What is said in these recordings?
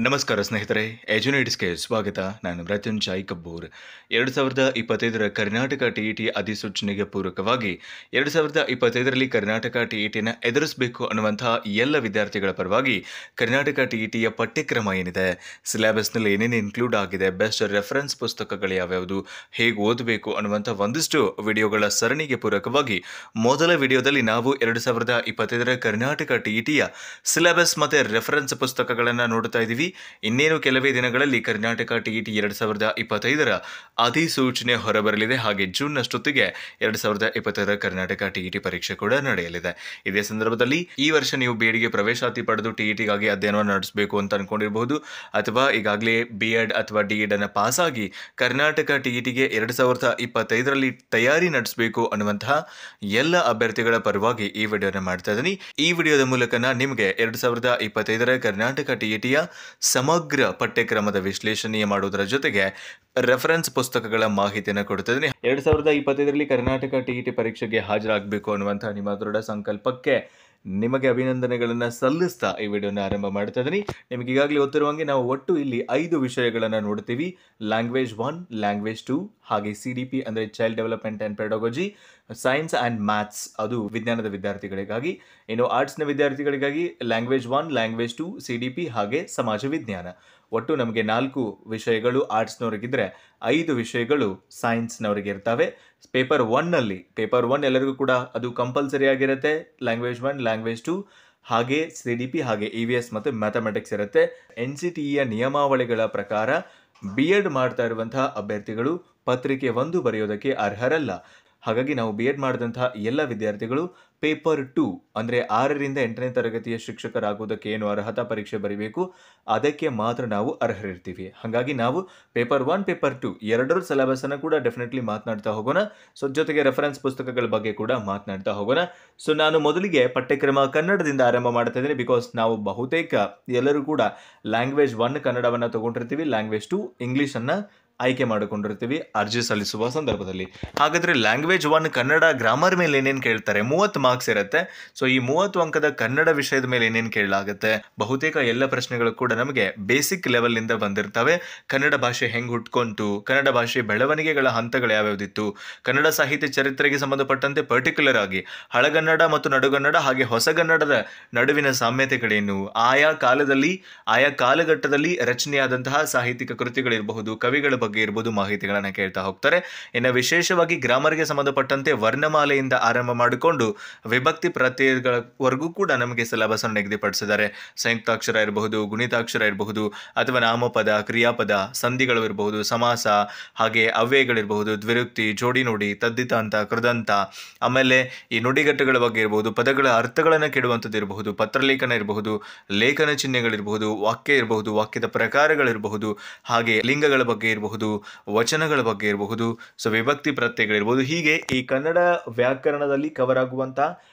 ನಮಸ್ಕಾರ ಸ್ನೇಹಿತರೆ, ಎಜುನೇಟ್ಸ್ಗೆ ಸ್ವಾಗತ. ನಾನು ಮೃತ್ಯುಂಜಯ್ ಕಬ್ಬೂರ್. 2025ರ ಕರ್ನಾಟಕ ಟಿಇಟಿ ಅಧಿಸೂಚನೆಗೆ ಪೂರಕವಾಗಿ 2025ರಲ್ಲಿ ಕರ್ನಾಟಕ ಟಿಇಟಿನ ಎದುರಿಸಬೇಕು ಅನ್ನುವಂತಹ ಎಲ್ಲ ವಿದ್ಯಾರ್ಥಿಗಳ ಪರವಾಗಿ ಕರ್ನಾಟಕ ಟಿಇಟಿಯ ಪಠ್ಯಕ್ರಮ ಏನಿದೆ, ಸಿಲೆಬಸ್ನಲ್ಲಿ ಏನೇನು ಇನ್ಕ್ಲೂಡ್ ಆಗಿದೆ, ಬೆಸ್ಟ್ ರೆಫರೆನ್ಸ್ ಪುಸ್ತಕಗಳು ಯಾವ್ಯಾವುದು, ಹೇಗೆ ಓದಬೇಕು ಅನ್ನುವಂಥ ಒಂದಿಷ್ಟು ವಿಡಿಯೋಗಳ ಸರಣಿಗೆ ಪೂರಕವಾಗಿ ಮೊದಲ ವಿಡಿಯೋದಲ್ಲಿ ನಾವು 2025ರ ಕರ್ನಾಟಕ ಟಿಇಟಿಯ ಸಿಲೆಬಸ್ ಮತ್ತು ರೆಫರೆನ್ಸ್ ಪುಸ್ತಕಗಳನ್ನು ನೋಡ್ತಾ ಇದ್ದೀವಿ. ಇನ್ನೇನು ಕೆಲವೇ ದಿನಗಳಲ್ಲಿ ಕರ್ನಾಟಕ ಟಿಇಟಿ 2025ರ ಅಧಿಸೂಚನೆ ಹೊರಬರಲಿದೆ. ಹಾಗೆ ಜೂನ್ ಅಷ್ಟೊತ್ತಿಗೆ 2025ರ ಕರ್ನಾಟಕ ಟಿಇಟಿ ಪರೀಕ್ಷೆ ಕೂಡ ನಡೆಯಲಿದೆ. ಇದೇ ಸಂದರ್ಭದಲ್ಲಿ ಈ ವರ್ಷ ನೀವು ಬಿಎಡ್ಗೆ ಪ್ರವೇಶಾತಿ ಪಡೆದು ಟಿಇಟಿಗಾಗಿ ಅಧ್ಯಯನವನ್ನು ನಡೆಸಬೇಕು ಅಂತ ಅನ್ಕೊಂಡಿರಬಹುದು, ಅಥವಾ ಈಗಾಗಲೇ ಬಿಎಡ್ ಅಥವಾ ಡಿಎಡ್ ಅನ್ನು ಪಾಸ್ ಆಗಿ ಕರ್ನಾಟಕ ಟಿಇಟಿಗೆ 2025ರಲ್ಲಿ ತಯಾರಿ ನಡೆಸಬೇಕು ಅನ್ನುವಂತಹ ಎಲ್ಲ ಅಭ್ಯರ್ಥಿಗಳ ಪರವಾಗಿ ಈ ವಿಡಿಯೋನ ಮಾಡ್ತಾ ಇದ್ದೀನಿ. ಈ ವಿಡಿಯೋದ ಮೂಲಕ ನಾನು ನಿಮಗೆ 2025ರ ಕರ್ನಾಟಕ ಟಿಇಟಿಯ ಸಮಗ್ರ ಪಠ್ಯಕ್ರಮದ ವಿಶ್ಲೇಷಣೆ ಮಾಡುವುದರ ಜೊತೆಗೆ ರೆಫರೆನ್ಸ್ ಪುಸ್ತಕಗಳ ಮಾಹಿತಿಯನ್ನು ಕೊಡ್ತಿದ್ದೀನಿ. 2025ರಲ್ಲಿ ಕರ್ನಾಟಕ ಟಿಇಟಿ ಪರೀಕ್ಷೆಗೆ ಹಾಜರಾಗಬೇಕು ಅನ್ನುವಂತಹ ನಿಮ್ಮ ದೃಢ ಸಂಕಲ್ಪಕ್ಕೆ ನಿಮಗೆ ಅಭಿನಂದನೆಗಳನ್ನು ಸಲ್ಲಿಸ್ತಾ ಈ ವಿಡಿಯೋನ ಆರಂಭ ಮಾಡ್ತಾ ಇದ್ದೀನಿ. ನಿಮಗೆ ಈಗಾಗಲೇ ಗೊತ್ತಿರುವಂಗೆ ನಾವು ಒಟ್ಟು ಇಲ್ಲಿ 5 ವಿಷಯಗಳನ್ನು ನೋಡ್ತೀವಿ. ಲ್ಯಾಂಗ್ವೇಜ್ 1, ಲ್ಯಾಂಗ್ವೇಜ್ 2, ಹಾಗೆ CDP ಅಂದರೆ child development and ಪೆಡಾಗಜಿ, science and maths ಅದು ವಿಜ್ಞಾನದ ವಿದ್ಯಾರ್ಥಿಗಳಿಗಾಗಿ, ಇನ್ನು ಆರ್ಟ್ಸ್ನ ವಿದ್ಯಾರ್ಥಿಗಳಿಗಾಗಿ ಲ್ಯಾಂಗ್ವೇಜ್ 1, ಲ್ಯಾಂಗ್ವೇಜ್ 2, CDP ಹಾಗೆ ಸಮಾಜ ವಿಜ್ಞಾನ. ಒಟ್ಟು ನಮಗೆ 4 ವಿಷಯಗಳು ಆರ್ಟ್ಸ್ನವರಿಗಿದ್ರೆ 5 ವಿಷಯಗಳು ಸೈನ್ಸ್ನವರಿಗೆ ಇರ್ತವೆ. ಪೇಪರ್ 1 ಎಲ್ಲರಿಗೂ ಕೂಡ ಅದು ಕಂಪಲ್ಸರಿ ಆಗಿರುತ್ತೆ. ಲ್ಯಾಂಗ್ವೇಜ್ 1, ಲ್ಯಾಂಗ್ವೇಜ್ 2 ಹಾಗೆ CDP ಹಾಗೆ EVS ಮತ್ತು ಮ್ಯಾಥಮೆಟಿಕ್ಸ್ ಇರುತ್ತೆ. NCTEಯ ನಿಯಮಾವಳಿಗಳ ಪ್ರಕಾರ ಬಿಎಡ್ ಮಾಡ್ತಾ ಇರುವಂತಹ ಅಭ್ಯರ್ಥಿಗಳು ಪತ್ರಿಕೆ 1 ಬರೆಯೋದಕ್ಕೆ ಅರ್ಹರಲ್ಲ. ಹಾಗಾಗಿ ನಾವು ಬಿಎಡ್ ಮಾಡಿದಂತಹ ಎಲ್ಲ ವಿದ್ಯಾರ್ಥಿಗಳು ಪೇಪರ್ 2 ಅಂದರೆ 6ರಿಂದ 8ನೇ ತರಗತಿಯ ಶಿಕ್ಷಕರಾಗುವುದಕ್ಕೆ ಏನು ಅರ್ಹತಾ ಪರೀಕ್ಷೆ ಬರೀಬೇಕು ಅದಕ್ಕೆ ಮಾತ್ರ ನಾವು ಅರ್ಹರಿರ್ತೀವಿ. ಹಾಗಾಗಿ ನಾವು ಪೇಪರ್ 1, ಪೇಪರ್ 2 ಎರಡರ ಸಿಲೆಬಸ್ಸನ್ನು ಕೂಡ ಡೆಫಿನೆಟ್ಲಿ ಮಾತನಾಡ್ತಾ ಹೋಗೋಣ. ಸೊ ಜೊತೆಗೆ ರೆಫರೆನ್ಸ್ ಪುಸ್ತಕಗಳ ಬಗ್ಗೆ ಕೂಡ ಮಾತನಾಡ್ತಾ ಹೋಗೋಣ. ಸೊ ನಾನು ಮೊದಲಿಗೆ ಪಠ್ಯಕ್ರಮ ಕನ್ನಡದಿಂದ ಆರಂಭ ಮಾಡ್ತಾ ಇದ್ದೀನಿ. ಬಿಕಾಸ್ ನಾವು ಬಹುತೇಕ ಎಲ್ಲರೂ ಕೂಡ ಲ್ಯಾಂಗ್ವೇಜ್ 1 ಕನ್ನಡವನ್ನು ತಗೊಂಡಿರ್ತೀವಿ, ಲ್ಯಾಂಗ್ವೇಜ್ 2 ಇಂಗ್ಲೀಷನ್ನು ಆಯ್ಕೆ ಮಾಡಿಕೊಂಡಿರ್ತೀವಿ ಅರ್ಜಿ ಸಲ್ಲಿಸುವ ಸಂದರ್ಭದಲ್ಲಿ. ಹಾಗಾದರೆ ಲ್ಯಾಂಗ್ವೇಜ್ 1 ಕನ್ನಡ ಗ್ರಾಮರ್ ಮೇಲೆ ಏನೇನು ಕೇಳ್ತಾರೆ, 30 ಮಾರ್ಕ್ಸ್ ಇರುತ್ತೆ. ಸೊ ಈ 30 ಅಂಕದ ಕನ್ನಡ ವಿಷಯದ ಮೇಲೆ ಏನೇನು ಕೇಳಲಾಗುತ್ತೆ, ಬಹುತೇಕ ಎಲ್ಲ ಪ್ರಶ್ನೆಗಳು ಕೂಡ ನಮಗೆ ಬೇಸಿಕ್ ಲೆವೆಲ್ನಿಂದ ಬಂದಿರ್ತವೆ. ಕನ್ನಡ ಭಾಷೆ ಹೆಂಗೆ ಹುಟ್ಕೊಂತು, ಕನ್ನಡ ಭಾಷೆ ಬೆಳವಣಿಗೆಗಳ ಹಂತಗಳು ಯಾವ್ಯಾವುದಿತ್ತು, ಕನ್ನಡ ಸಾಹಿತ್ಯ ಚರಿತ್ರೆಗೆ ಸಂಬಂಧಪಟ್ಟಂತೆ ಪರ್ಟಿಕ್ಯುಲರ್ ಆಗಿ ಹಳಗನ್ನಡ ಮತ್ತು ನಡುಗನ್ನಡ ಹಾಗೆ ಹೊಸಗನ್ನಡದ ನಡುವಿನ ಸಾಮ್ಯತೆಗಳೇನು, ಆಯಾ ಕಾಲದಲ್ಲಿ ಆಯಾ ಕಾಲಘಟ್ಟದಲ್ಲಿ ರಚನೆಯಾದಂತಹ ಸಾಹಿತ್ಯಿಕ ಕೃತಿಗಳಿರಬಹುದು, ಕವಿಗಳ ಬಗ್ಗೆ ಇರಬಹುದು ಮಾಹಿತಿಗಳನ್ನು ಕೇಳ್ತಾ ಹೋಗ್ತಾರೆ. ಇನ್ನು ವಿಶೇಷವಾಗಿ ಗ್ರಾಮರ್ಗೆ ಸಂಬಂಧಪಟ್ಟಂತೆ ವರ್ಣಮಾಲೆಯಿಂದ ಆರಂಭ ಮಾಡಿಕೊಂಡು ವಿಭಕ್ತಿ ಪ್ರತ್ಯಯಗಳವರೆಗೂ ಕೂಡ ನಮಗೆ ಸಿಲೆಬಸ್ ಅನ್ನು ನಿಗದಿಪಡಿಸಿದ್ದಾರೆ. ಸಂಯುಕ್ತಾಕ್ಷರ ಇರಬಹುದು, ಗುಣಿತಾಕ್ಷರ ಇರಬಹುದು, ಅಥವಾ ನಾಮಪದ, ಕ್ರಿಯಾಪದ, ಸಂಧಿಗಳು ಇರಬಹುದು, ಸಮಾಸ ಹಾಗೆ ಅವ್ಯಯಗಳಿರಬಹುದು, ದ್ವಿರುಕ್ತಿ, ಜೋಡಿ ನುಡಿ, ತದ್ದಿತಾಂತ, ಕೃದಂತ, ಆಮೇಲೆ ಈ ನುಡಿಗಟ್ಟುಗಳ ಬಗ್ಗೆ ಇರಬಹುದು, ಪದಗಳ ಅರ್ಥಗಳನ್ನು ಕೆಡುವಂಥದ್ದು ಇರಬಹುದು, ಪತ್ರಲೇಖನ ಇರಬಹುದು, ಲೇಖನ ಚಿಹ್ನೆಗಳಿರಬಹುದು, ವಾಕ್ಯ ಇರಬಹುದು, ವಾಕ್ಯದ ಪ್ರಕಾರಗಳಿರಬಹುದು, ಹಾಗೆ ಲಿಂಗಗಳ ಬಗ್ಗೆ ಇರಬಹುದು, ವಚನಗಳ ಬಗ್ಗೆ ಇರಬಹುದು, ಸೊ ವಿಭಕ್ತಿ ಪ್ರತ್ಯಯಗಳಿರ್ಬೋದು. ಹೀಗೆ ಈ ಕನ್ನಡ ವ್ಯಾಕರಣದಲ್ಲಿ ಕವರ್ ಆಗುವಂಥ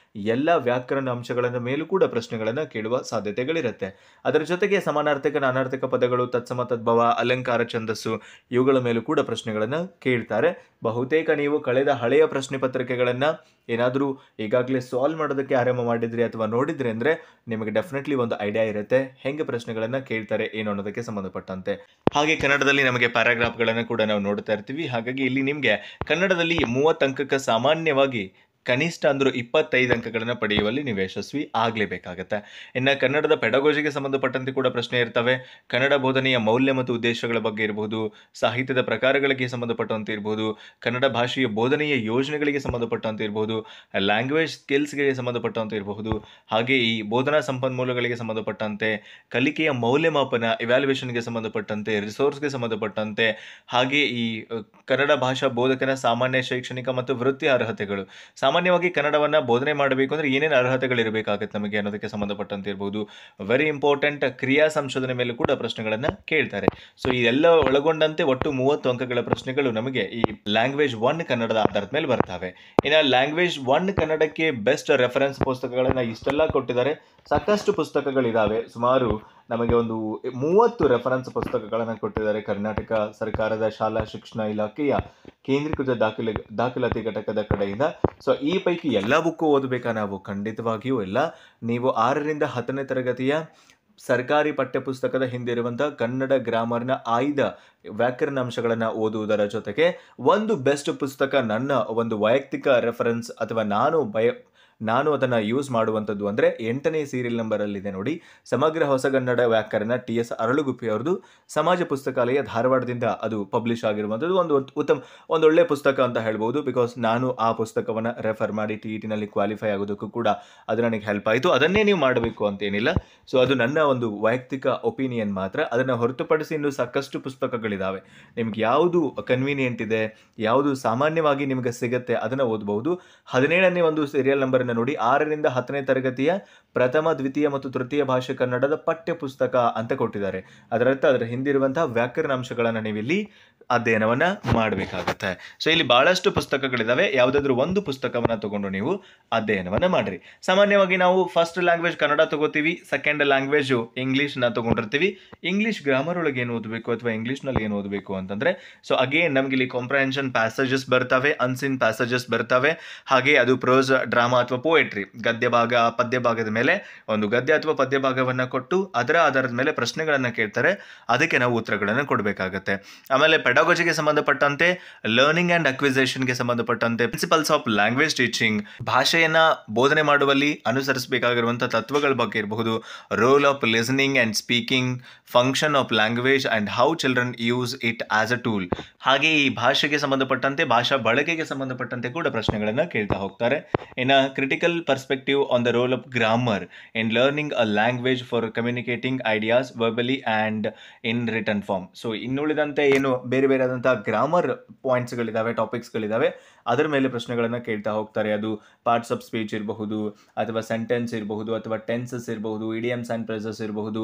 ಎಲ್ಲ ವ್ಯಾಕರಣ ಅಂಶಗಳ ಮೇಲೂ ಕೂಡ ಪ್ರಶ್ನೆಗಳನ್ನು ಕೇಳುವ ಸಾಧ್ಯತೆಗಳಿರುತ್ತೆ. ಅದರ ಜೊತೆಗೆ ಸಮಾನಾರ್ಥಕ, ನಾನಾರ್ಥಕ ಪದಗಳು, ತತ್ಸಮ, ತದ್ಭವ, ಅಲಂಕಾರ, ಛಂದಸ್ಸು ಇವುಗಳ ಮೇಲೂ ಕೂಡ ಪ್ರಶ್ನೆಗಳನ್ನು ಕೇಳ್ತಾರೆ. ಬಹುತೇಕ ನೀವು ಕಳೆದ ಹಳೆಯ ಪ್ರಶ್ನೆ ಪತ್ರಿಕೆಗಳನ್ನು ಏನಾದರೂ ಈಗಾಗಲೇ ಸಾಲ್ವ್ ಮಾಡೋದಕ್ಕೆ ಆರಂಭ ಮಾಡಿದ್ರಿ ಅಥವಾ ನೋಡಿದ್ರಿ ಅಂದರೆ ನಿಮಗೆ ಡೆಫಿನೆಟ್ಲಿ ಒಂದು ಐಡಿಯಾ ಇರುತ್ತೆ ಹೆಂಗೆ ಪ್ರಶ್ನೆಗಳನ್ನು ಕೇಳ್ತಾರೆ ಏನು ಅನ್ನೋದಕ್ಕೆ ಸಂಬಂಧಪಟ್ಟಂತೆ. ಹಾಗೆ ಕನ್ನಡದಲ್ಲಿ ನಮಗೆ ಪ್ಯಾರಾಗ್ರಾಫ್ಗಳನ್ನು ಕೂಡ ನಾವು ನೋಡ್ತಾ ಇರ್ತೀವಿ. ಹಾಗಾಗಿ ಇಲ್ಲಿ ನಿಮಗೆ ಕನ್ನಡದಲ್ಲಿ 30 ಅಂಕಕ್ಕೆ ಸಾಮಾನ್ಯವಾಗಿ ಕನಿಷ್ಠ ಅಂದರೂ 25 ಅಂಕಗಳನ್ನು ಪಡೆಯುವಲ್ಲಿ ನೀವು ಯಶಸ್ವಿ ಆಗಲೇಬೇಕಾಗತ್ತೆ. ಇನ್ನು ಕನ್ನಡದ ಪೆಡಗೋಜಿಗೆ ಸಂಬಂಧಪಟ್ಟಂತೆ ಕೂಡ ಪ್ರಶ್ನೆ ಇರ್ತವೆ. ಕನ್ನಡ ಬೋಧನೆಯ ಮೌಲ್ಯ ಮತ್ತು ಉದ್ದೇಶಗಳ ಬಗ್ಗೆ ಇರಬಹುದು, ಸಾಹಿತ್ಯದ ಪ್ರಕಾರಗಳಿಗೆ ಸಂಬಂಧಪಟ್ಟಂತೆ ಇರಬಹುದು, ಕನ್ನಡ ಭಾಷೆಯ ಬೋಧನೆಯ ಯೋಜನೆಗಳಿಗೆ ಸಂಬಂಧಪಟ್ಟಂತೆ ಇರಬಹುದು, ಲ್ಯಾಂಗ್ವೇಜ್ ಸ್ಕಿಲ್ಸ್ಗೆ ಸಂಬಂಧಪಟ್ಟಂತೆ ಇರಬಹುದು, ಹಾಗೆ ಈ ಬೋಧನಾ ಸಂಪನ್ಮೂಲಗಳಿಗೆ ಸಂಬಂಧಪಟ್ಟಂತೆ, ಕಲಿಕೆಯ ಮೌಲ್ಯಮಾಪನ ಇವ್ಯಾಲ್ಯೂಯೇಷನ್ಗೆ ಸಂಬಂಧಪಟ್ಟಂತೆ, ರಿಸೋರ್ಸ್ಗೆ ಸಂಬಂಧಪಟ್ಟಂತೆ, ಹಾಗೆ ಈ ಕನ್ನಡ ಭಾಷಾ ಬೋಧಕನ ಸಾಮಾನ್ಯ ಶೈಕ್ಷಣಿಕ ಮತ್ತು ವೃತ್ತಿ ಅರ್ಹತೆಗಳು, ಸಾಮಾನ್ಯವಾಗಿ ಕನ್ನಡವನ್ನು ಬೋಧನೆ ಮಾಡಬೇಕು ಅಂದರೆ ಏನೇನು ಅರ್ಹತೆಗಳಿರಬೇಕಾಗುತ್ತೆ ನಮಗೆ ಅನ್ನೋದಕ್ಕೆ ಸಂಬಂಧಪಟ್ಟಂತೆ ಇರ್ಬೋದು. ವೆರಿ ಇಂಪಾರ್ಟೆಂಟ್ ಕ್ರಿಯಾ ಸಂಶೋಧನೆ ಮೇಲೂ ಕೂಡ ಪ್ರಶ್ನೆಗಳನ್ನು ಕೇಳ್ತಾರೆ. ಸೊ ಇದೆಲ್ಲ ಒಳಗೊಂಡಂತೆ ಒಟ್ಟು 30 ಅಂಕಗಳ ಪ್ರಶ್ನೆಗಳು ನಮಗೆ ಈ ಲ್ಯಾಂಗ್ವೇಜ್ 1 ಕನ್ನಡದ ಆಧಾರದ ಮೇಲೆ ಬರ್ತವೆ. ಇನ್ನು ಲ್ಯಾಂಗ್ವೇಜ್ 1 ಕನ್ನಡಕ್ಕೆ ಬೆಸ್ಟ್ ರೆಫರೆನ್ಸ್ ಪುಸ್ತಕಗಳನ್ನು ಇಷ್ಟೆಲ್ಲ ಕೊಟ್ಟಿದ್ದಾರೆ. ಸಾಕಷ್ಟು ಪುಸ್ತಕಗಳಿದ್ದಾವೆ. ಸುಮಾರು ನಮಗೆ ಒಂದು 30 ರೆಫರೆನ್ಸ್ ಪುಸ್ತಕಗಳನ್ನು ಕೊಟ್ಟಿದ್ದಾರೆ ಕರ್ನಾಟಕ ಸರ್ಕಾರದ ಶಾಲಾ ಶಿಕ್ಷಣ ಇಲಾಖೆಯ ಕೇಂದ್ರೀಕೃತ ದಾಖಲಾತಿ ಘಟಕದ ಕಡೆಯಿಂದ. ಸೊ ಈ ಪೈಕಿ ಎಲ್ಲ ಬುಕ್ಕು ಓದಬೇಕಾ ನಾವು? ಖಂಡಿತವಾಗಿಯೂ ಇಲ್ಲ. ನೀವು 6ರಿಂದ 10ನೇ ತರಗತಿಯ ಸರ್ಕಾರಿ ಪಠ್ಯಪುಸ್ತಕದ ಹಿಂದಿರುವಂತಹ ಕನ್ನಡ ಗ್ರಾಮರ್ನ ಆಯ್ದ ವ್ಯಾಕರಣಾಂಶಗಳನ್ನು ಓದುವುದರ ಜೊತೆಗೆ ಒಂದು ಬೆಸ್ಟ್ ಪುಸ್ತಕ, ನನ್ನ ಒಂದು ವೈಯಕ್ತಿಕ ರೆಫರೆನ್ಸ್ ಅಥವಾ ನಾನು ಅದನ್ನು ಯೂಸ್ ಮಾಡುವಂಥದ್ದು ಅಂದರೆ 8ನೇ ಸೀರಿಯಲ್ ನಂಬರಲ್ಲಿದೆ ನೋಡಿ, ಸಮಗ್ರ ಹೊಸಗನ್ನಡ ವ್ಯಾಕರಣ TS ಅರಳುಗುಪ್ಪಿ ಅವ್ರದ್ದು, ಸಮಾಜ ಪುಸ್ತಕಾಲಯ ಧಾರವಾಡದಿಂದ ಅದು ಪಬ್ಲಿಷ್ ಆಗಿರುವಂಥದ್ದು. ಒಂದೊಳ್ಳೆ ಪುಸ್ತಕ ಅಂತ ಹೇಳ್ಬೋದು. ಬಿಕಾಸ್ ನಾನು ಆ ಪುಸ್ತಕವನ್ನು ರೆಫರ್ ಮಾಡಿ TETನಲ್ಲಿ ಕ್ವಾಲಿಫೈ ಆಗೋದಕ್ಕೂ ಕೂಡ ಅದು ನನಗೆ ಹೆಲ್ಪ್ ಆಯಿತು. ಅದನ್ನೇ ನೀವು ಮಾಡಬೇಕು ಅಂತೇನಿಲ್ಲ. ಸೊ ಅದು ನನ್ನ ಒಂದು ವೈಯಕ್ತಿಕ ಒಪಿನಿಯನ್ ಮಾತ್ರ. ಅದನ್ನು ಹೊರತುಪಡಿಸಿ ಇನ್ನೂ ಸಾಕಷ್ಟು ಪುಸ್ತಕಗಳಿದ್ದಾವೆ. ನಿಮ್ಗೆ ಯಾವುದು ಕನ್ವೀನಿಯೆಂಟ್ ಇದೆ, ಯಾವುದು ಸಾಮಾನ್ಯವಾಗಿ ನಿಮಗೆ ಸಿಗುತ್ತೆ ಅದನ್ನು ಓದಬಹುದು. 17ನೇ ಒಂದು ಸೀರಿಯಲ್ ನಂಬರ್ ನೋಡಿ, 6ರಿಂದ 10ನೇ ತರಗತಿಯ ಪ್ರಥಮ, ದ್ವಿತೀಯ ಮತ್ತು ತೃತೀಯ ಭಾಷೆ ಕನ್ನಡದ ಪಠ್ಯ ಪುಸ್ತಕ ಅಂತ ಕೊಟ್ಟಿದ್ದಾರೆ. ಅದರರ್ಥ ಅದರ ಹಿಂದಿರುವಂತಹ ವ್ಯಾಕರಣಾಂಶಗಳನ್ನು ನೀವಿಲ್ಲಿ ಅಧ್ಯಯನವನ್ನ ಮಾಡಬೇಕಾಗುತ್ತೆ. ಸೊ ಇಲ್ಲಿ ಬಹಳಷ್ಟು ಪುಸ್ತಕಗಳಿದಾವೆ. ಯಾವುದಾದ್ರೂ ಒಂದು ಪುಸ್ತಕವನ್ನ ತಗೊಂಡು ನೀವು ಅಧ್ಯಯನವನ್ನ ಮಾಡ್ರಿ. ಸಾಮಾನ್ಯವಾಗಿ ನಾವು ಫಸ್ಟ್ ಲ್ಯಾಂಗ್ವೇಜ್ ಕನ್ನಡ ತಗೋತೀವಿ, ಸೆಕೆಂಡ್ ಲ್ಯಾಂಗ್ವೇಜ್ ಇಂಗ್ಲಿಷ್ನ ತಗೊಂಡಿರ್ತೀವಿ. ಇಂಗ್ಲಿಷ್ ಗ್ರಾಮರ್ ಒಳಗೆ ಏನು ಓದಬೇಕು ಅಥವಾ ಇಂಗ್ಲಿಷ್ನಲ್ಲಿ ಏನು ಓದಬೇಕು ಅಂತಂದ್ರೆ, ಸೊ ಅಗೇನ್ ನಮ್ಗೆ ಇಲ್ಲಿ ಕಾಂಪ್ರಹೆನ್ಷನ್ ಪ್ಯಾಸೇಜಸ್ ಬರ್ತವೆ, ಅನ್ಸಿನ್ ಪ್ಯಾಸೇಜಸ್ ಬರ್ತವೆ. ಹಾಗೆ ಅದು ಪ್ರೋಸ್, ಡ್ರಾಮಾ ಅಥವಾ ಪೋಯೆಟ್ರಿ, ಗದ್ಯ ಭಾಗ, ಪದ್ಯ ಭಾಗದ ಮೇಲೆ ಒಂದು ಗದ್ಯ ಅಥವಾ ಪದ್ಯ ಭಾಗವನ್ನ ಕೊಟ್ಟು ಅದರ ಆಧಾರದ ಮೇಲೆ ಪ್ರಶ್ನೆಗಳನ್ನ ಕೇಳ್ತಾರೆ. ಅದಕ್ಕೆ ನಾವು ಉತ್ತರಗಳನ್ನು ಕೊಡಬೇಕಾಗತ್ತೆ. ಆಮೇಲೆ ಪೆಡಾಗಜಿಗೆ ಸಂಬಂಧಪಟ್ಟಂತೆ, ಲರ್ನಿಂಗ್ ಅಂಡ್ ಅಕ್ವಿಸೇಷನ್ಗೆ ಸಂಬಂಧಪಟ್ಟಂತೆ, ಪ್ರಿನ್ಸಿಪಲ್ಸ್ ಆಫ್ ಲ್ಯಾಂಗ್ವೇಜ್ ಟೀಚಿಂಗ್, ಭಾಷೆಯನ್ನ ಬೋಧನೆ ಮಾಡುವಲ್ಲಿ ಅನುಸರಿಸಬೇಕಾಗಿರುವಂತಹ ತತ್ವಗಳ ಬಗ್ಗೆ ಇರಬಹುದು, role of listening and speaking, function of language and how children use it as a tool. ಹಾಗೆ ಈ ಭಾಷೆಗೆ ಸಂಬಂಧಪಟ್ಟಂತೆ, ಭಾಷಾ ಬಳಕೆಗೆ ಸಂಬಂಧಪಟ್ಟಂತೆ ಕೂಡ ಪ್ರಶ್ನೆಗಳನ್ನ ಕೇಳ್ತಾ ಹೋಗ್ತಾರೆ. ಇನ್ನು critical perspective on the role of grammar in learning a language for communicating ideas verbally and in written form. So ಇನ್ನುಳಿದಂತೆ ಏನು ಬೇರೆ ಆದಂತಹ ಗ್ರಾಮರ್ ಪಾಯಿಂಟ್ಸ್ಗಳಿದ್ದಾವೆ, ಟಾಪಿಕ್ಸ್ಗಳಿದ್ದಾವೆ, ಅದರ ಮೇಲೆ ಪ್ರಶ್ನೆಗಳನ್ನು ಕೇಳ್ತಾ ಹೋಗ್ತಾರೆ. ಅದು ಪಾರ್ಟ್ಸ್ ಆಫ್ ಸ್ಪೀಚ್ ಇರಬಹುದು, ಅಥವಾ ಸೆಂಟೆನ್ಸ್ ಇರಬಹುದು, ಅಥವಾ ಟೆನ್ಸಸ್ ಇರಬಹುದು, ಇಡಿಯಮ್ಸ್ ಆ್ಯಂಡ್ ಫ್ರೇಸಸ್ ಇರಬಹುದು,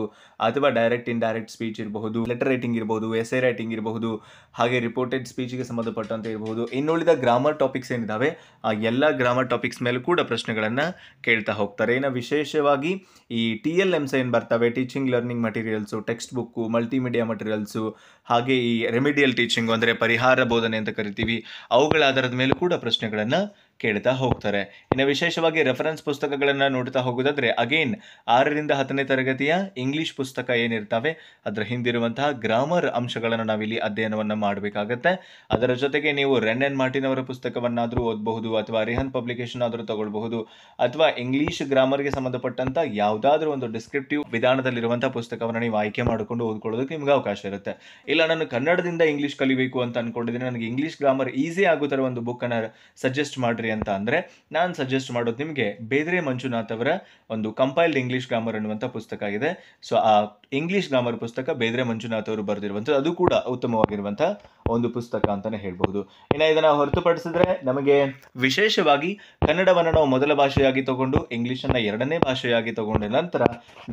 ಅಥವಾ ಡೈರೆಕ್ಟ್ ಇಂಡೈರೆಕ್ಟ್ ಸ್ಪೀಚ್ ಇರಬಹುದು, ಲೆಟರ್ ರೈಟಿಂಗ್ ಇರಬಹುದು, ಎಸೆ ರೈಟಿಂಗ್ ಇರಬಹುದು, ಹಾಗೆ ರಿಪೋರ್ಟೆಡ್ ಸ್ಪೀಚ್ಗೆ ಸಂಬಂಧಪಟ್ಟಂತೆ ಇರಬಹುದು. ಇನ್ನುಳಿದ ಗ್ರಾಮರ್ ಟಾಪಿಕ್ಸ್ ಏನಿದ್ದಾವೆ ಆ ಎಲ್ಲ ಗ್ರಾಮರ್ ಟಾಪಿಕ್ಸ್ ಮೇಲೂ ಕೂಡ ಪ್ರಶ್ನೆಗಳನ್ನು ಕೇಳ್ತಾ ಹೋಗ್ತಾರೆ. ಇನ್ನು ವಿಶೇಷವಾಗಿ ಈ TLMs ಏನು ಬರ್ತವೆ, teaching learning materials, text book, multimedia materials, ಹಾಗೆ ಈ ರೆಮಿಡಿಯಲ್ ಟೀಚಿಂಗ್ ಅಂದರೆ ಪರಿಹಾರ ಬೋಧನೆ ಅಂತ ಕರಿತೀವಿ, ಅವುಗಳ ಆಧಾರದ ಮೇಲೂ ಕೂಡ ಪ್ರಶ್ನೆಗಳನ್ನು ಕೇಳ್ತಾ ಹೋಗ್ತಾರೆ. ಇನ್ನು ವಿಶೇಷವಾಗಿ ರೆಫರೆನ್ಸ್ ಪುಸ್ತಕಗಳನ್ನು ನೋಡ್ತಾ ಹೋಗೋದಾದ್ರೆ, ಅಗೇನ್ 6ರಿಂದ 10ನೇ ತರಗತಿಯ ಇಂಗ್ಲಿಷ್ ಪುಸ್ತಕ ಏನಿರ್ತವೆ ಅದರ ಹಿಂದಿರುವಂತಹ ಗ್ರಾಮರ್ ಅಂಶಗಳನ್ನು ನಾವಿಲ್ಲಿ ಅಧ್ಯಯನವನ್ನು ಮಾಡಬೇಕಾಗತ್ತೆ. ಅದರ ಜೊತೆಗೆ ನೀವು ರೆನ್ ಎನ್ ಮಾರ್ಟಿನ್ ಅವರ ಪುಸ್ತಕವನ್ನಾದರೂ ಓದಬಹುದು, ಅಥವಾ ರಿಹನ್ ಪಬ್ಲಿಕೇಶನ್ ಆದರೂ ತಗೊಳ್ಬಹುದು, ಅಥವಾ ಇಂಗ್ಲಿಷ್ ಗ್ರಾಮರ್ಗೆ ಸಂಬಂಧಪಟ್ಟಂತ ಯಾವುದಾದ್ರೂ ಒಂದು ಡಿಸ್ಕ್ರಿಪ್ಟಿವ್ ವಿಧಾನದಲ್ಲಿರುವಂತಹ ಪುಸ್ತಕವನ್ನು ನೀವು ಆಯ್ಕೆ ಮಾಡಿಕೊಂಡು ಓದ್ಕೊಳ್ಳೋದಕ್ಕೆ ನಿಮ್ಗೆ ಅವಕಾಶ ಇರುತ್ತೆ. ಇಲ್ಲ, ನಾನು ಕನ್ನಡದಿಂದ ಇಂಗ್ಲಿಷ್ ಕಲಿಬೇಕು ಅಂತ ಅನ್ಕೊಂಡಿದ್ದೀನಿ, ನನಗೆ ಇಂಗ್ಲಿಷ್ ಗ್ರಾಮರ್ ಈಸಿ ಆಗೋ ಥರ ಒಂದು ಬುಕ್ಕನ್ನು ಸಜೆಸ್ಟ್ ಮಾಡ್ರಿ ಅಂತ ಅಂದರೆ, ನಾನು ಸಜೆಸ್ಟ್ ಮಾಡೋದು ನಿಮಗೆ ಬೇದ್ರೆ ಮಂಜುನಾಥ್ ಅವರ ಒಂದು ಕಂಪೈಲ್ಡ್ ಇಂಗ್ಲಿಷ್ ಗ್ರಾಮರ್ ಅನ್ನುವಂಥ ಪುಸ್ತಕ ಇದೆ. ಸೊ ಆ ಇಂಗ್ಲಿಷ್ ಗ್ರಾಮರ್ ಪುಸ್ತಕ ಬೇದ್ರೆ ಮಂಜುನಾಥ್ ಅವರು ಬರೆದಿರುವಂಥದ್ದು, ಅದು ಕೂಡ ಉತ್ತಮವಾಗಿರುವಂಥ ಒಂದು ಪುಸ್ತಕ ಅಂತಾನೆ ಹೇಳ್ಬಹುದು. ಇನ್ನು ಇದನ್ನ ಹೊರತುಪಡಿಸಿದ್ರೆ ನಮಗೆ ವಿಶೇಷವಾಗಿ ಕನ್ನಡವನ್ನು ನಾವು ಮೊದಲ ಭಾಷೆಯಾಗಿ ತಗೊಂಡು ಇಂಗ್ಲಿಷನ್ನು 2ನೇ ಭಾಷೆಯಾಗಿ ತಗೊಂಡ ನಂತರ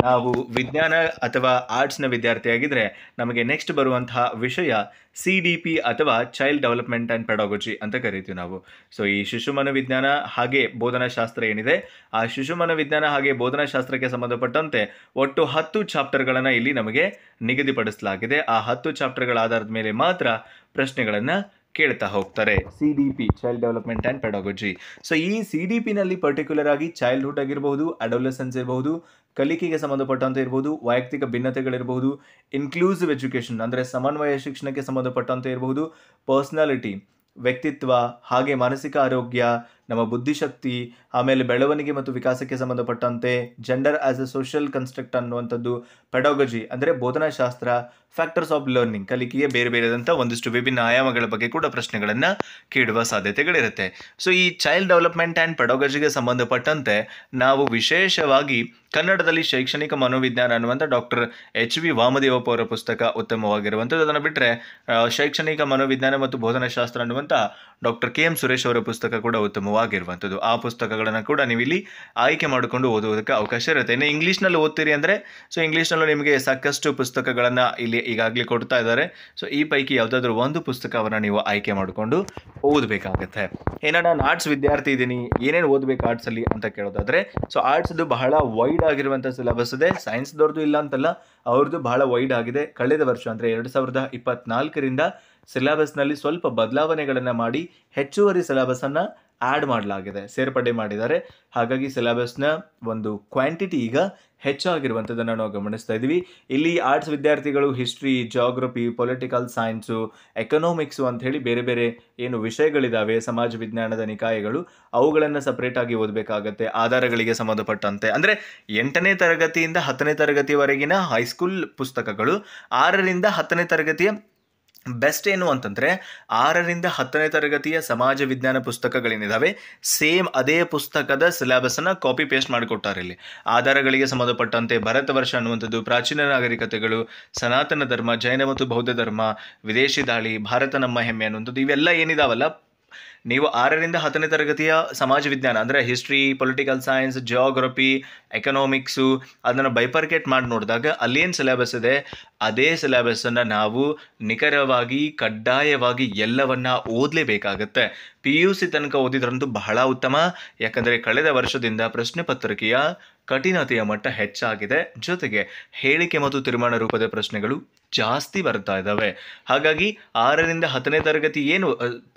ನಾವು ವಿಜ್ಞಾನ ಅಥವಾ ಆರ್ಟ್ಸ್ನ ವಿದ್ಯಾರ್ಥಿಯಾಗಿದ್ರೆ ನಮಗೆ ನೆಕ್ಸ್ಟ್ ಬರುವಂತಹ ವಿಷಯ CDP ಅಥವಾ ಚೈಲ್ಡ್ ಡೆವಲಪ್ಮೆಂಟ್ ಆ್ಯಂಡ್ ಪೆಡಾಗಜಿ ಅಂತ ಕರಿತೀವಿ ನಾವು. ಸೊ ಈ ಶಿಶು ಮನೋವಿಜ್ಞಾನ ಹಾಗೆ ಬೋಧನಾಶಾಸ್ತ್ರ ಏನಿದೆ, ಆ ಶಿಶು ಮನೋವಿಜ್ಞಾನ ಹಾಗೆ ಬೋಧನಾಶಾಸ್ತ್ರಕ್ಕೆ ಸಂಬಂಧಪಟ್ಟಂತೆ ಒಟ್ಟು 10 ಚಾಪ್ಟರ್ಗಳನ್ನು ಇಲ್ಲಿ ನಮಗೆ ನಿಗದಿಪಡಿಸಲಾಗಿದೆ. ಆ 10 ಚಾಪ್ಟರ್ಗಳ ಆಧಾರದ ಮೇಲೆ ಮಾತ್ರ ಪ್ರಶ್ನೆಗಳನ್ನು ಕೇಳ್ತಾ ಹೋಗ್ತಾರೆ. CDP child development and ಪೆಡಾಗಜಿ. So ಈ CDPನಲ್ಲಿ ಪರ್ಟಿಕ್ಯುಲರ್ ಆಗಿ ಚೈಲ್ಡ್ಹುಡ್ ಆಗಿರಬಹುದು, ಅಡೋಲೆಸೆನ್ಸ್ ಇರಬಹುದು, ಕಲಿಕೆಗೆ ಸಂಬಂಧಪಟ್ಟಂತೆ ಇರಬಹುದು, ವೈಯಕ್ತಿಕ ಭಿನ್ನತೆಗಳಿರಬಹುದು, ಇನ್ಕ್ಲೂಸಿವ್ ಎಜುಕೇಷನ್ ಅಂದರೆ ಸಮನ್ವಯ ಶಿಕ್ಷಣಕ್ಕೆ ಸಂಬಂಧಪಟ್ಟಂತೆ ಇರಬಹುದು, ಪರ್ಸ್ನಾಲಿಟಿ ವ್ಯಕ್ತಿತ್ವ, ಹಾಗೆ ಮಾನಸಿಕ ಆರೋಗ್ಯ, ನಮ್ಮ ಬುದ್ಧಿಶಕ್ತಿ, ಆಮೇಲೆ ಬೆಳವಣಿಗೆ ಮತ್ತು ವಿಕಾಸಕ್ಕೆ ಸಂಬಂಧಪಟ್ಟಂತೆ gender as A social construct ಅನ್ನುವಂಥದ್ದು, ಪೆಡಾಗಜಿ ಅಂದರೆ ಬೋಧನಾಶಾಸ್ತ್ರ, ಫ್ಯಾಕ್ಟರ್ಸ್ ಆಫ್ ಲರ್ನಿಂಗ್ ಕಲಿಕೆಗೆ ಬೇರೆಯಾದಂಥ ಒಂದಿಷ್ಟು ವಿಭಿನ್ನ ಆಯಾಮಗಳ ಬಗ್ಗೆ ಕೂಡ ಪ್ರಶ್ನೆಗಳನ್ನು ಕೇಳುವ ಸಾಧ್ಯತೆಗಳಿರುತ್ತೆ. ಸೊ ಈ ಚೈಲ್ಡ್ ಡೆವಲಪ್ಮೆಂಟ್ ಆ್ಯಂಡ್ ಪೆಡಾಗಜಿಗೆ ಸಂಬಂಧಪಟ್ಟಂತೆ ನಾವು ವಿಶೇಷವಾಗಿ ಕನ್ನಡದಲ್ಲಿ ಶೈಕ್ಷಣಿಕ ಮನೋವಿಜ್ಞಾನ ಅನ್ನುವಂಥ ಡಾಕ್ಟರ್ HV ವಾಮದೇವಪ್ಪ ಅವರ ಪುಸ್ತಕ ಉತ್ತಮವಾಗಿರುವಂಥದ್ದು. ಅದನ್ನು ಬಿಟ್ಟರೆ ಶೈಕ್ಷಣಿಕ ಮನೋವಿಜ್ಞಾನ ಮತ್ತು ಬೋಧನಾಶಾಸ್ತ್ರ ಅನ್ನುವಂಥ ಡಾಕ್ಟರ್ KM ಸುರೇಶ್ ಅವರ ಪುಸ್ತಕ ಕೂಡ ಉತ್ತಮವಾಗಿರುವಂಥದ್ದು. ಆ ಪುಸ್ತಕಗಳನ್ನು ಕೂಡ ನೀವು ಇಲ್ಲಿ ಆಯ್ಕೆ ಮಾಡಿಕೊಂಡು ಓದುವುದಕ್ಕೆ ಅವಕಾಶ ಇರುತ್ತೆ. ಇನ್ನು ಇಂಗ್ಲೀಷ್ನಲ್ಲಿ ಓದ್ತೀರಿ ಅಂದರೆ ಸೊ ಇಂಗ್ಲೀಷ್ನಲ್ಲೂ ನಿಮಗೆ ಸಾಕಷ್ಟು ಪುಸ್ತಕಗಳನ್ನು ಇಲ್ಲಿ ಈಗಾಗಲೇ ಕೊಡ್ತಾ ಇದ್ದಾರೆ. ಸೊ ಈ ಪೈಕಿ ಯಾವುದಾದ್ರೂ ಒಂದು ಪುಸ್ತಕವನ್ನು ನೀವು ಆಯ್ಕೆ ಮಾಡಿಕೊಂಡು ಓದಬೇಕಾಗತ್ತೆ. ಏನೋ ನಾನು ಆರ್ಟ್ಸ್ ವಿದ್ಯಾರ್ಥಿ ಇದ್ದೀನಿ, ಏನೇನು ಓದಬೇಕು ಆರ್ಟ್ಸಲ್ಲಿ ಅಂತ ಕೇಳೋದಾದರೆ, ಸೊ ಆರ್ಟ್ಸ್ದು ಬಹಳ ವೈಡ್ ಆಗಿರುವಂಥ ಸಿಲೆಬಸ್ ಇದೆ. ಸೈನ್ಸ್ದವ್ರದ್ದು ಇಲ್ಲ ಅಂತಲ್ಲ, ಅವ್ರದ್ದು ಬಹಳ ವೈಡ್ ಆಗಿದೆ. ಕಳೆದ ವರ್ಷ ಅಂದರೆ 2024ರಿಂದ ಸಿಲೆಬಸ್ನಲ್ಲಿ ಸ್ವಲ್ಪ ಬದಲಾವಣೆಗಳನ್ನು ಮಾಡಿ ಹೆಚ್ಚುವರಿ ಸಿಲೆಬಸನ್ನು ಆ್ಯಡ್ ಮಾಡಲಾಗಿದೆ, ಸೇರ್ಪಡೆ ಮಾಡಿದ್ದಾರೆ. ಹಾಗಾಗಿ ಸಿಲೆಬಸ್ನ ಒಂದು ಕ್ವಾಂಟಿಟಿ ಈಗ ಹೆಚ್ಚಾಗಿರುವಂಥದ್ದನ್ನು ನಾವು ಗಮನಿಸ್ತಾ ಇದ್ದೀವಿ. ಇಲ್ಲಿ ಆರ್ಟ್ಸ್ ವಿದ್ಯಾರ್ಥಿಗಳು history, geography, political science, economics ಅಂತ ಹೇಳಿ ಬೇರೆ ಬೇರೆ ಏನು ವಿಷಯಗಳಿದ್ದಾವೆ, ಸಮಾಜ ವಿಜ್ಞಾನದ ನಿಕಾಯಗಳು, ಅವುಗಳನ್ನು ಸಪ್ರೇಟಾಗಿ ಓದಬೇಕಾಗತ್ತೆ ಆಧಾರಗಳಿಗೆ ಸಂಬಂಧಪಟ್ಟಂತೆ. ಅಂದರೆ 8ನೇ ತರಗತಿಯಿಂದ 10ನೇ ತರಗತಿವರೆಗಿನ ಹೈಸ್ಕೂಲ್ ಪುಸ್ತಕಗಳು, 6ರಿಂದ 10ನೇ ತರಗತಿಯ ಬೆಸ್ಟ್ ಏನು ಅಂತಂದರೆ 6ರಿಂದ 10ನೇ ತರಗತಿಯ ಸಮಾಜ ವಿಜ್ಞಾನ ಪುಸ್ತಕಗಳೇನಿದ್ದಾವೆ ಸೇಮ್ ಅದೇ ಪುಸ್ತಕದ ಸಿಲೆಬಸ್ಸನ್ನು ಕಾಪಿ ಪೇಸ್ಟ್ ಮಾಡಿಕೊಟ್ಟಾರೆ. ಇಲ್ಲಿ ಆಧಾರಗಳಿಗೆ ಸಂಬಂಧಪಟ್ಟಂತೆ ಭಾರತ ವರ್ಷ ಅನ್ನುವಂಥದ್ದು, ಪ್ರಾಚೀನ ನಾಗರಿಕತೆಗಳು, ಸನಾತನ ಧರ್ಮ, ಜೈನ ಮತ್ತು ಬೌದ್ಧ ಧರ್ಮ, ವಿದೇಶಿ ದಾಳಿ, ಭಾರತ ನಮ್ಮ ಹೆಮ್ಮೆ ಅನ್ನುವಂಥದ್ದು, ಇವೆಲ್ಲ ಏನಿದಾವಲ್ಲ, ನೀವು 6ರಿಂದ 10ನೇ ತರಗತಿಯ ಸಮಾಜ ವಿಜ್ಞಾನ ಅಂದರೆ history, political science, geography, economics ಅದನ್ನು ಬೈಪರ್ಕೇಟ್ ಮಾಡಿ ನೋಡಿದಾಗ ಅಲ್ಲೇನು ಸಿಲೆಬಸ್ ಇದೆ ಅದೇ ಸಿಲೆಬಸ್ಸನ್ನು ನಾವು ನಿಖರವಾಗಿ ಕಡ್ಡಾಯವಾಗಿ ಎಲ್ಲವನ್ನ ಓದಲೇಬೇಕಾಗತ್ತೆ. PUC ತನಕ ಓದಿದ್ರಂತೂ ಬಹಳ ಉತ್ತಮ. ಯಾಕಂದರೆ ಕಳೆದ ವರ್ಷದಿಂದ ಪ್ರಶ್ನೆ ಪತ್ರಿಕೆಯ ಕಠಿಣತೆಯ ಮಟ್ಟ ಹೆಚ್ಚಾಗಿದೆ, ಜೊತೆಗೆ ಹೇಳಿಕೆ ಮತ್ತು ತೀರ್ಮಾನ ರೂಪದ ಪ್ರಶ್ನೆಗಳು ಜಾಸ್ತಿ ಬರ್ತಾ ಇದ್ದಾವೆ. ಹಾಗಾಗಿ 6ರಿಂದ 10ನೇ ತರಗತಿ ಏನು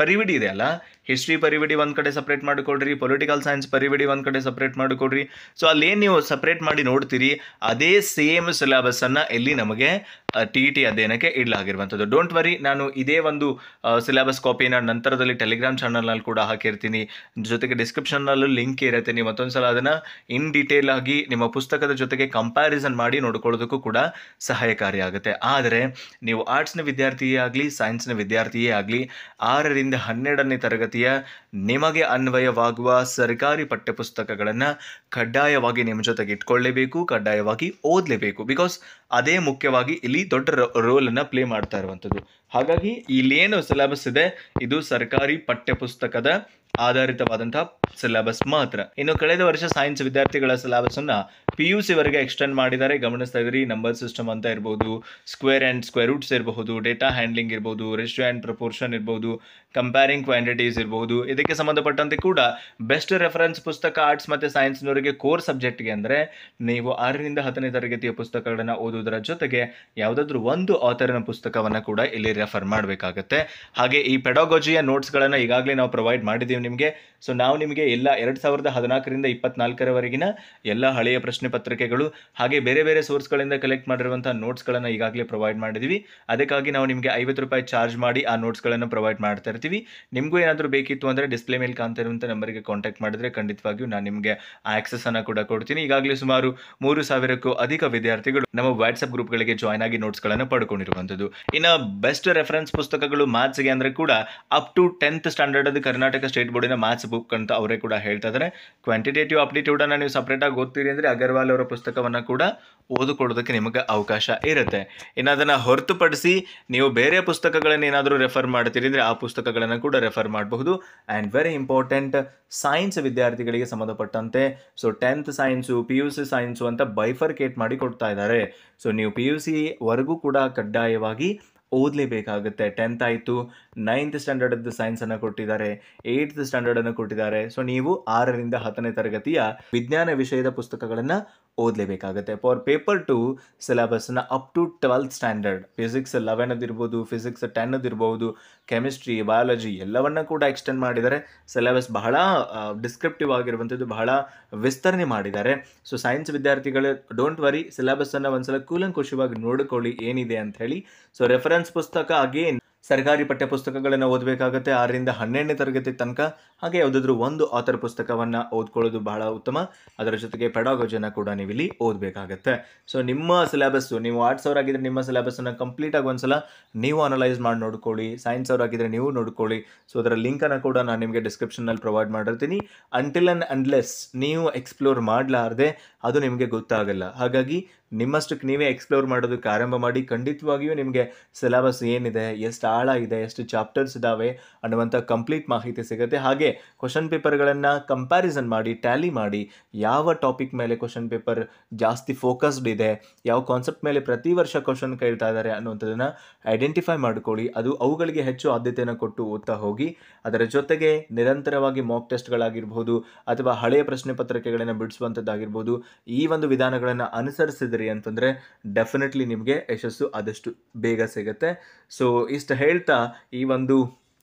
ಪರಿವಿಡಿ ಇದೆ ಅಲ್ಲ, ಹಿಸ್ಟ್ರಿ ಪರಿವಿಡಿ ಒಂದು ಕಡೆ ಸಪ್ರೇಟ್ ಮಾಡಿಕೊಡ್ರಿ, ಪೊಲಿಟಿಕಲ್ ಸೈನ್ಸ್ ಪರಿವಿಡಿ ಒಂದು ಕಡೆ ಸಪ್ರೇಟ್ ಮಾಡಿಕೊಡ್ರಿ. ಸೊ ಅಲ್ಲೇನು ನೀವು ಸಪ್ರೇಟ್ ಮಾಡಿ ನೋಡ್ತೀರಿ ಅದೇ ಸೇಮ್ ಸಿಲೆಬಸ್ಸನ್ನು ಇಲ್ಲಿ ನಮಗೆ TET ಅಧ್ಯಯನಕ್ಕೆ ಇಡಲಾಗಿರುವಂಥದ್ದು. ಡೋಂಟ್ ವರಿ, ನಾನು ಇದೇ ಒಂದು ಸಿಲೆಬಸ್ ಕಾಪಿನ ನಂತರದಲ್ಲಿ ಟೆಲಿಗ್ರಾಮ್ ಚಾನಲ್ನಲ್ಲಿ ಕೂಡ ಹಾಕಿರ್ತೀನಿ, ಜೊತೆಗೆ ಡಿಸ್ಕ್ರಿಪ್ಷನ್ನಲ್ಲೂ ಲಿಂಕ್ ಇರುತ್ತೆ. ನೀವು ಮತ್ತೊಂದು ಸಲ ಅದನ್ನು ಇನ್ ಡೀಟೇಲ್ ಆಗಿ ನಿಮ್ಮ ಪುಸ್ತಕದ ಜೊತೆಗೆ ಕಂಪ್ಯಾರಿಸನ್ ಮಾಡಿ ನೋಡ್ಕೊಳ್ಳೋದಕ್ಕೂ ಕೂಡ ಸಹಾಯಕಾರಿಯಾಗುತ್ತೆ. ಆದರೆ ನೀವು ಆರ್ಟ್ಸ್ನ ವಿದ್ಯಾರ್ಥಿಯೇ ಆಗಲಿ, ಸೈನ್ಸ್ನ ವಿದ್ಯಾರ್ಥಿಯೇ ಆಗಲಿ, 6ರಿಂದ 12ನೇ ತರಗತಿಯ ನಿಮಗೆ ಅನ್ವಯವಾಗುವ ಸರ್ಕಾರಿ ಪಠ್ಯಪುಸ್ತಕಗಳನ್ನು ಕಡ್ಡಾಯವಾಗಿ ನಿಮ್ಮ ಜೊತೆಗೆ ಇಟ್ಕೊಳ್ಳೇಬೇಕು, ಕಡ್ಡಾಯವಾಗಿ ಓದಲೇಬೇಕು. ಬಿಕಾಸ್ ಅದೇ ಮುಖ್ಯವಾಗಿ ಇಲ್ಲಿ ದೊಡ್ಡ ರೋಲನ್ನು ಪ್ಲೇ ಮಾಡ್ತಾ ಇರುವಂಥದ್ದು. ಹಾಗಾಗಿ ಇಲ್ಲೇನು ಸಿಲೆಬಸ್ ಇದೆ ಇದು ಸರ್ಕಾರಿ ಪಠ್ಯಪುಸ್ತಕದ ಆಧಾರಿತವಾದಂತಹ ಸಿಲೆಬಸ್ ಮಾತ್ರ. ಇನ್ನು ಕಳೆದ ವರ್ಷ ಸೈನ್ಸ್ ವಿದ್ಯಾರ್ಥಿಗಳ ಸಿಲೆಬಸ್ ಅನ್ನ PUC ವರೆಗೆ ಎಕ್ಸ್ಟೆಂಡ್ ಮಾಡಿದ್ದಾರೆ. ಗಮನಿಸ್ತಾ ಇದ್ರಿ, ನಂಬರ್ ಸಿಸ್ಟಮ್ ಅಂತ ಇರ್ಬೋದು, ಸ್ಕ್ವೇರ್ ಆ್ಯಂಡ್ ಸ್ಕ್ವೇರ್ ರೂಟ್ಸ್ ಇರ್ಬೋದು, ಡೇಟಾ ಹ್ಯಾಂಡ್ಲಿಂಗ್ ಇರ್ಬೋದು, ರೇಷಿಯೋ ಆ್ಯಂಡ್ ಪ್ರಪೋರ್ಷನ್ ಇರ್ಬೋದು, ಕಂಪೇರಿಂಗ್ ಕ್ವಾಂಟಿಟೀಸ್ ಇರ್ಬೋದು. ಇದಕ್ಕೆ ಸಂಬಂಧಪಟ್ಟಂತೆ ಕೂಡ ಬೆಸ್ಟ್ ರೆಫರೆನ್ಸ್ ಪುಸ್ತಕ ಆರ್ಟ್ಸ್ ಮತ್ತು ಸೈನ್ಸ್ನವರಿಗೆ ಕೋರ್ ಸಬ್ಜೆಕ್ಟ್ಗೆ ಅಂದರೆ ನೀವು 6ರಿಂದ 10ನೇ ತರಗತಿಯ ಪುಸ್ತಕಗಳನ್ನು ಓದುವುದರ ಜೊತೆಗೆ ಯಾವುದಾದ್ರೂ ಒಂದು ಆಥರ್ನ ಪುಸ್ತಕವನ್ನು ಕೂಡ ಇಲ್ಲಿ ರೆಫರ್ ಮಾಡಬೇಕಾಗತ್ತೆ. ಹಾಗೆ ಈ ಪೆಡಾಗಜಿಯ ನೋಟ್ಸ್ಗಳನ್ನು ಈಗಾಗಲೇ ನಾವು ಪ್ರೊವೈಡ್ ಮಾಡಿದ್ದೀವಿ ನಿಮಗೆ. ಸೊ ನಾವು ನಿಮಗೆ ಎಲ್ಲ 2014ರಿಂದ 24ರವರೆಗಿನ ಎಲ್ಲ ಹಳೆಯ ಪ್ರಶ್ನೆ ಪತ್ರಿಕೆಗಳು ಹಾಗೆ ಬೇರೆ ಬೇರೆ ಸೋರ್ಸ್ಗಳಿಂದ ಕಲೆಕ್ಟ್ ಮಾಡಿರುವಂತಹ ನೋಟ್ಸ್ಗಳನ್ನು ಈಗಾಗಲೇ ಪ್ರೊವೈಡ್ ಮಾಡಿದ್ದೀವಿ. ಅದಕ್ಕಾಗಿ ನಾವು ನಿಮಗೆ 50 ರೂಪಾಯಿ ಚಾರ್ಜ್ ಮಾಡಿ ಆ ನೋಟ್ಸ್ಗಳನ್ನು ಪ್ರೊವೈಡ್ ಮಾಡ್ತಾ ಇರ್ತೀವಿ. ನಿಮಗೂ ಏನಾದರೂ ಬೇಕಿತ್ತು ಅಂದರೆ ಡಿಸ್ಪ್ಲೇ ಮೇಲೆ ಕಾಣ್ತಾ ಇರುವಂಥ ನಂಬರಿಗೆ ಕಾಂಟ್ಯಾಕ್ಟ್ ಮಾಡಿದ್ರೆ ಖಂಡಿತವಾಗಿಯೂ ನಾನು ನಿಮಗೆ ಆ ಆಕ್ಸೆಸ್ ಅನ್ನು ಕೂಡ ಕೊಡ್ತೀನಿ. ಈಗಾಗಲೇ ಸುಮಾರು 3000ಕ್ಕೂ ಅಧಿಕ ವಿದ್ಯಾರ್ಥಿಗಳು ನಮ್ಮ ವಾಟ್ಸಪ್ ಗ್ರೂಪ್ಗಳಿಗೆ ಜಾಯ್ನ್ ಆಗಿ ನೋಟ್ಸ್ಗಳನ್ನು ಪಡ್ಕೊಂಡಿರುವಂಥದ್ದು. ಇನ್ನು ಬೆಸ್ಟ್ ರೆಫರೆನ್ಸ್ ಪುಸ್ತಕಗಳು ಮ್ಯಾಥ್ಸ್ಗೆ ಅಂದರೆ ಕೂಡ up to 10th standard Karnataka state ಬೋರ್ಡಿನ ಮ್ಯಾಥ್ಸ್ ಬುಕ್ ಅಂತ ಅವರೇ ಕೂಡ ಹೇಳ್ತಾ ಇದ್ದಾರೆ. ಕ್ವಾಂಟಿಟೇಟಿವ್ ಅಪ್ಟಿಟ್ಯೂಡನ್ನು ನೀವು ಸಪ್ರೇಟಾಗಿ ಓದ್ತೀರಿ ಅಂದರೆ ಅಗರ್ವಾಲ್ ಅವರ ಪುಸ್ತಕವನ್ನು ಕೂಡ ಓದಿಕೊಳ್ಳೋದಕ್ಕೆ ನಿಮಗೆ ಅವಕಾಶ ಇರುತ್ತೆ. ಇನ್ನು ಅದನ್ನು ಹೊರತುಪಡಿಸಿ ನೀವು ಬೇರೆ ಪುಸ್ತಕಗಳನ್ನು ಏನಾದರೂ ರೆಫರ್ ಮಾಡ್ತೀರಿ ಅಂದರೆ ಆ ಪುಸ್ತಕಗಳನ್ನು ಕೂಡ ರೆಫರ್ ಮಾಡಬಹುದು. ಆ್ಯಂಡ್ ವೆರಿ ಇಂಪಾರ್ಟೆಂಟ್, ಸೈನ್ಸ್ ವಿದ್ಯಾರ್ಥಿಗಳಿಗೆ ಸಂಬಂಧಪಟ್ಟಂತೆ so 10th science, PUC science ಅಂತ ಬೈಫರ್ಕೇಟ್ ಮಾಡಿ ಕೊಡ್ತಾ ಇದ್ದಾರೆ. ಸೊ ನೀವು PUC ವರೆಗೂ ಕೂಡ ಕಡ್ಡಾಯವಾಗಿ ಓದಲೇಬೇಕಾಗುತ್ತೆ. 10th ಆಯಿತು, 9th ಸ್ಟ್ಯಾಂಡರ್ಡದ್ದು ಸೈನ್ಸನ್ನು ಕೊಟ್ಟಿದ್ದಾರೆ, 8th ಸ್ಟ್ಯಾಂಡರ್ಡನ್ನು ಕೊಟ್ಟಿದ್ದಾರೆ. ಸೊ ನೀವು 6ರಿಂದ 10ನೇ ತರಗತಿಯ ವಿಜ್ಞಾನ ವಿಷಯದ ಪುಸ್ತಕಗಳನ್ನು ಓದಲೇಬೇಕಾಗುತ್ತೆ. ಫಾರ್ ಪೇಪರ್ 2 ಸಿಲೆಬಸ್ನ up to 12th standard, physics 11 ಇರ್ಬೋದು, ಫಿಸಿಕ್ಸ್ 10 ಇರ್ಬೋದು, ಕೆಮಿಸ್ಟ್ರಿ, ಬಯಾಲಜಿ ಎಲ್ಲವನ್ನ ಕೂಡ ಎಕ್ಸ್ಟೆಂಡ್ ಮಾಡಿದ್ದಾರೆ. ಸಿಲೆಬಸ್ ಬಹಳ ಡಿಸ್ಕ್ರಿಪ್ಟಿವ್ ಆಗಿರುವಂಥದ್ದು, ಬಹಳ ವಿಸ್ತರಣೆ ಮಾಡಿದ್ದಾರೆ. ಸೊ ಸೈನ್ಸ್ ವಿದ್ಯಾರ್ಥಿಗಳು ಡೋಂಟ್ ವರಿ, ಸಿಲೆಬಸ್ಸನ್ನು ಒಂದ್ಸಲ ಕೂಲಂಕುಷವಾಗಿ ನೋಡಿಕೊಳ್ಳಿ ಏನಿದೆ ಅಂತ ಹೇಳಿ. ಸೊ ರೆಫರೆನ್ಸ್ ಪುಸ್ತಕ ಅಗೇನ್ ಸರ್ಕಾರಿ ಪಠ್ಯ ಪುಸ್ತಕಗಳನ್ನು ಓದಬೇಕಾಗುತ್ತೆ 6ರಿಂದ 12ನೇ ತರಗತಿ ತನಕ. ಹಾಗೆ ಯಾವುದಾದ್ರೂ ಒಂದು ಆಥರ್ ಪುಸ್ತಕವನ್ನು ಓದ್ಕೊಳ್ಳೋದು ಬಹಳ ಉತ್ತಮ. ಅದರ ಜೊತೆಗೆ ಪೆಡಾಗಜಿಯನ್ನು ಕೂಡ ನೀವು ಇಲ್ಲಿ ಓದಬೇಕಾಗತ್ತೆ. ಸೊ ನಿಮ್ಮ ಸಿಲೆಬಸ್ಸು, ನೀವು ಆರ್ಟ್ಸ್ ಅವರಾಗಿದ್ದರೆ ನಿಮ್ಮ ಸಿಲೆಬಸ್ಸನ್ನು ಕಂಪ್ಲೀಟಾಗಿ ಒಂದ್ಸಲ ನೀವು ಅನಲೈಸ್ ಮಾಡಿ ನೋಡ್ಕೊಳ್ಳಿ. ಸೈನ್ಸ್ ಅವರಾಗಿದ್ದರೆ ನೀವು ನೋಡ್ಕೊಳ್ಳಿ. ಸೊ ಅದರ ಲಿಂಕನ್ನು ಕೂಡ ನಾನು ನಿಮಗೆ ಡಿಸ್ಕ್ರಿಪ್ಷನ್ನಲ್ಲಿ ಪ್ರೊವೈಡ್ ಮಾಡಿರ್ತೀನಿ. ಅಂಟಿಲ್ ಆ್ಯಂಡ್ ಅನ್ಲೆಸ್ ನೀವು ಎಕ್ಸ್ಪ್ಲೋರ್ ಮಾಡಲಾರದೆ ಅದು ನಿಮಗೆ ಗೊತ್ತಾಗಲ್ಲ. ಹಾಗಾಗಿ ನಿಮ್ಮಷ್ಟಕ್ಕೆ ನೀವೇ ಎಕ್ಸ್ಪ್ಲೋರ್ ಮಾಡೋದಕ್ಕೆ ಆರಂಭ ಮಾಡಿ. ಖಂಡಿತವಾಗಿಯೂ ನಿಮಗೆ ಸಿಲೆಬಸ್ ಏನಿದೆ, ಎಷ್ಟು ಆಳ ಇದೆ, ಎಷ್ಟು ಚಾಪ್ಟರ್ಸ್ ಇದ್ದಾವೆ ಅನ್ನುವಂಥ ಕಂಪ್ಲೀಟ್ ಮಾಹಿತಿ ಸಿಗುತ್ತೆ. ಹಾಗೆ ಕ್ವಶನ್ ಪೇಪರ್ಗಳನ್ನು ಕಂಪ್ಯಾರಿಸನ್ ಮಾಡಿ, ಟ್ಯಾಲಿ ಮಾಡಿ, ಯಾವ ಟಾಪಿಕ್ ಮೇಲೆ ಕ್ವಶನ್ ಪೇಪರ್ ಜಾಸ್ತಿ ಫೋಕಸ್ಡ್ ಇದೆ, ಯಾವ ಕಾನ್ಸೆಪ್ಟ್ ಮೇಲೆ ಪ್ರತಿ ವರ್ಷ ಕ್ವಶನ್ ಕೇಳ್ತಾ ಇದ್ದಾರೆ ಅನ್ನುವಂಥದ್ದನ್ನು ಐಡೆಂಟಿಫೈ ಮಾಡ್ಕೊಳ್ಳಿ. ಅವುಗಳಿಗೆ ಹೆಚ್ಚು ಆದ್ಯತೆಯನ್ನು ಕೊಟ್ಟು ಓದ್ತಾ ಹೋಗಿ. ಅದರ ಜೊತೆಗೆ ನಿರಂತರವಾಗಿ ಮಾಕ್ ಟೆಸ್ಟ್ಗಳಾಗಿರ್ಬೋದು ಅಥವಾ ಹಳೆಯ ಪ್ರಶ್ನೆ ಪತ್ರಿಕೆಗಳನ್ನು ಬಿಡಿಸುವಂಥದ್ದಾಗಿರ್ಬೋದು, ಈ ಒಂದು ವಿಧಾನಗಳನ್ನು ಅನುಸರಿಸಿದ್ರಿ ಅಂತಂದರೆ ಡೆಫಿನೆಟ್ಲಿ ನಿಮಗೆ ಯಶಸ್ಸು ಆದಷ್ಟು ಬೇಗ ಸಿಗುತ್ತೆ. ಸೊ ಇಷ್ಟು ಹೇಳ್ತಾ ಈ ಒಂದು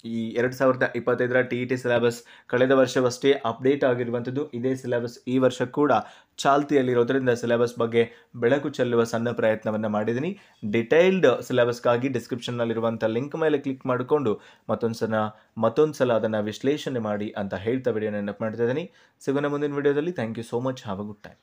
ಈ 2025ರ ಟಿ ಸಿಲೆಬಸ್ ಕಳೆದ ವರ್ಷವಷ್ಟೇ ಅಪ್ಡೇಟ್ ಆಗಿರುವಂಥದ್ದು. ಇದೇ ಸಿಲೆಬಸ್ ಈ ವರ್ಷ ಕೂಡ ಚಾಲ್ತಿಯಲ್ಲಿರೋದ್ರಿಂದ ಸಿಲೆಬಸ್ ಬಗ್ಗೆ ಬೆಳಕು ಚೆಲ್ಲುವ ಸಣ್ಣ ಪ್ರಯತ್ನವನ್ನು ಮಾಡಿದ್ದೀನಿ. ಡಿಟೈಲ್ಡ್ ಸಿಲೆಬಸ್ಗಾಗಿ ಡಿಸ್ಕ್ರಿಪ್ಷನ್ನಲ್ಲಿರುವಂಥ ಲಿಂಕ್ ಮೇಲೆ ಕ್ಲಿಕ್ ಮಾಡಿಕೊಂಡು ಮತ್ತೊಂದು ಸಲ ಅದನ್ನು ವಿಶ್ಲೇಷಣೆ ಮಾಡಿ ಅಂತ ಹೇಳ್ತಾ ವಿಡಿಯೋನ ನೆನಪು ಮಾಡ್ತಾ ಇದ್ದೀನಿ. ಸಿಗೋಣ ಮುಂದಿನ ವಿಡಿಯೋದಲ್ಲಿ. Thank you so much. Have a good time.